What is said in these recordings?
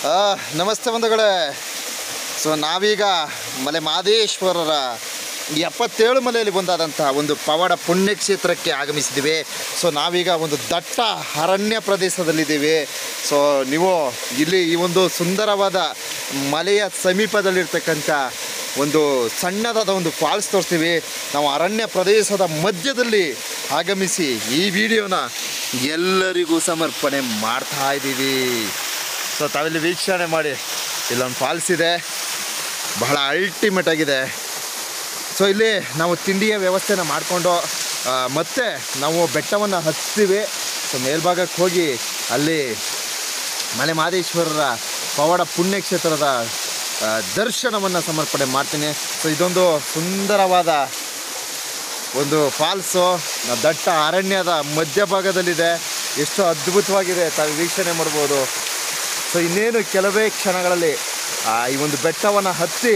ನಮಸ್ತೆ ಬಂಧುಗಳೇ. ಸೊ ನಾವೀಗ ಮಲೆ ಮಹದೇಶ್ವರರ 77 ಮಲೆಯಲ್ಲಿ ಒಂದಾದಂಥ ಒಂದು ಪವಾಡ ಪುಣ್ಯಕ್ಷೇತ್ರಕ್ಕೆ ಆಗಮಿಸಿದ್ದೀವಿ. ಸೊ ನಾವೀಗ ಒಂದು ದಟ್ಟ ಅರಣ್ಯ ಪ್ರದೇಶದಲ್ಲಿದ್ದೀವಿ. ಸೊ ನೀವು ಇಲ್ಲಿ ಈ ಒಂದು ಸುಂದರವಾದ ಮಲೆಯ ಸಮೀಪದಲ್ಲಿರ್ತಕ್ಕಂಥ ಒಂದು ಸಣ್ಣದಾದ ಒಂದು ಫಾಲ್ಸ್ ತೋರಿಸ್ತೀವಿ. ನಾವು ಅರಣ್ಯ ಪ್ರದೇಶದ ಮಧ್ಯದಲ್ಲಿ ಆಗಮಿಸಿ ಈ ವಿಡಿಯೋನ ಎಲ್ಲರಿಗೂ ಸಮರ್ಪಣೆ ಮಾಡ್ತಾ ಇದ್ದೀವಿ. ಸೊ ತಾವಿಲ್ಲಿ ವೀಕ್ಷಣೆ ಮಾಡಿ, ಇಲ್ಲೊಂದು ಫಾಲ್ಸ್ ಇದೆ, ಬಹಳ ಅಲ್ಟಿಮೇಟ್ ಆಗಿದೆ. ಸೊ ಇಲ್ಲಿ ನಾವು ತಿಂಡಿಯ ವ್ಯವಸ್ಥೆನ ಮಾಡಿಕೊಂಡು ಮತ್ತೆ ನಾವು ಬೆಟ್ಟವನ್ನು ಹತ್ತೀವಿ. ಸೊ ಮೇಲ್ಭಾಗಕ್ಕೆ ಹೋಗಿ ಅಲ್ಲಿ ಮಲೆ ಮಹದೇಶ್ವರರ ಪವಾಡ ಪುಣ್ಯಕ್ಷೇತ್ರದ ದರ್ಶನವನ್ನು ಸಮರ್ಪಣೆ ಮಾಡ್ತೀನಿ. ಸೊ ಇದೊಂದು ಸುಂದರವಾದ ಒಂದು ಫಾಲ್ಸು ದಟ್ಟ ಅರಣ್ಯದ ಮಧ್ಯಭಾಗದಲ್ಲಿದೆ. ಎಷ್ಟು ಅದ್ಭುತವಾಗಿದೆ, ತಾವು ವೀಕ್ಷಣೆ ಮಾಡ್ಬೋದು. ಸೊ ಇನ್ನೇನು ಕೆಲವೇ ಕ್ಷಣಗಳಲ್ಲಿ ಈ ಒಂದು ಬೆಟ್ಟವನ್ನು ಹತ್ತಿ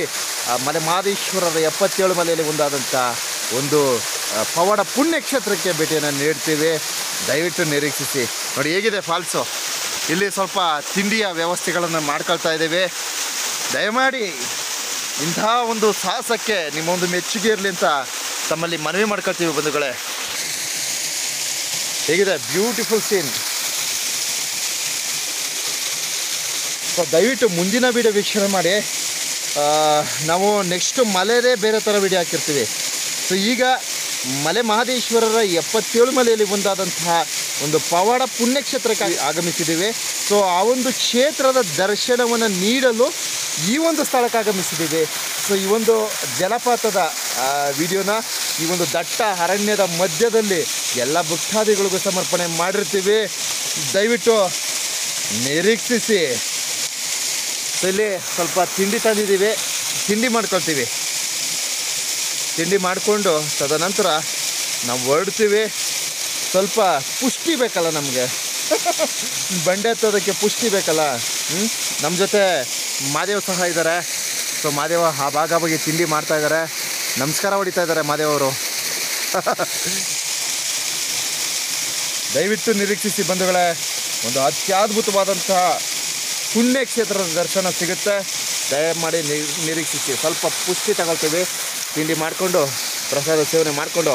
ಮಲೆ ಮಹದೇಶ್ವರರ 77 ಮಲೆಯಲ್ಲಿ ಒಂದಾದಂಥ ಒಂದು ಪವಾಡ ಪುಣ್ಯಕ್ಷೇತ್ರಕ್ಕೆ ಭೇಟಿಯನ್ನು ನೀಡ್ತೀವಿ. ದಯವಿಟ್ಟು ನಿರೀಕ್ಷಿಸಿ. ನೋಡಿ ಹೇಗಿದೆ ಫಾಲ್ಸು. ಇಲ್ಲಿ ಸ್ವಲ್ಪ ತಿಂಡಿಯ ವ್ಯವಸ್ಥೆಗಳನ್ನು ಮಾಡ್ಕೊಳ್ತಾ ಇದ್ದೇವೆ. ದಯಮಾಡಿ ಇಂಥ ಒಂದು ಸಾಹಸಕ್ಕೆ ನಿಮ್ಮ ಒಂದು ಮೆಚ್ಚುಗೆ ಇರಲಿ ಅಂತ ತಮ್ಮಲ್ಲಿ ಮನವಿ ಮಾಡ್ಕೊಳ್ತೀವಿ ಬಂಧುಗಳೇ. ಹೇಗಿದೆ ಬ್ಯೂಟಿಫುಲ್ ಸೀನ್. ಸೊ ದಯವಿಟ್ಟು ಮುಂದಿನ ವೀಡಿಯೋ ವೀಕ್ಷಣೆ ಮಾಡಿ. ನಾವು ನೆಕ್ಸ್ಟು ಮಲೆಯೇ ಬೇರೆ ಥರ ವೀಡಿಯೋ ಹಾಕಿರ್ತೀವಿ. ಸೊ ಈಗ ಮಲೆ ಮಹದೇಶ್ವರರ 77 ಮಲೆಯಲ್ಲಿ ಒಂದಾದಂತಹ ಒಂದು ಪವಾಡ ಪುಣ್ಯಕ್ಷೇತ್ರಕ್ಕೆ ಆಗಮಿಸಿದ್ದೀವಿ. ಸೊ ಆ ಒಂದು ಕ್ಷೇತ್ರದ ದರ್ಶನವನ್ನು ನೀಡಲು ಈ ಒಂದು ಸ್ಥಳಕ್ಕೆ ಆಗಮಿಸಿದ್ದೀವಿ. ಸೊ ಈ ಒಂದು ಜಲಪಾತದ ವಿಡಿಯೋನ ಈ ಒಂದು ದಟ್ಟ ಅರಣ್ಯದ ಮಧ್ಯದಲ್ಲಿ ಎಲ್ಲ ಭಕ್ತಾದಿಗಳಿಗೂ ಸಮರ್ಪಣೆ ಮಾಡಿರ್ತೀವಿ. ದಯವಿಟ್ಟು ನಿರೀಕ್ಷಿಸಿ. ಸೊ ಇಲ್ಲಿ ಸ್ವಲ್ಪ ತಿಂಡಿ ತಂದಿದ್ದೀವಿ, ತಿಂಡಿ ಮಾಡ್ಕೊಳ್ತೀವಿ. ತಿಂಡಿ ಮಾಡಿಕೊಂಡು ತದನಂತರ ನಾವು ಹೊರಡ್ತೀವಿ. ಸ್ವಲ್ಪ ಪುಷ್ಟಿ ಬೇಕಲ್ಲ ನಮಗೆ, ಬಂಡೆ ಹತ್ತೋದಕ್ಕೆ ಪುಷ್ಟಿ ಬೇಕಲ್ಲ. ನಮ್ಮ ಜೊತೆ ಮಾದೇವ್ ಸಹ ಇದ್ದಾರೆ. ಸೊ ಮಾದೇವ ಆ ಭಾಗ ತಿಂಡಿ ಮಾಡ್ತಾ ಇದ್ದಾರೆ, ನಮಸ್ಕಾರ ಹೊಡಿತಾ ಇದ್ದಾರೆ ಮಾದೇವರು. ದಯವಿಟ್ಟು ನಿರೀಕ್ಷಿಸಿ ಬಂಧುಗಳೇ. ಒಂದು ಅತ್ಯದ್ಭುತವಾದಂತಹ ಪುಣ್ಯಕ್ಷೇತ್ರದ ದರ್ಶನ ಸಿಗುತ್ತೆ. ದಯಮಾಡಿ ನಿರೀಕ್ಷಿಸಿ. ಸ್ವಲ್ಪ ಪುಷ್ಟಿ ತಗೊಳ್ತೀವಿ, ತಿಂಡಿ ಮಾಡಿಕೊಂಡು ಪ್ರಸಾದ ಸೇವನೆ ಮಾಡಿಕೊಂಡು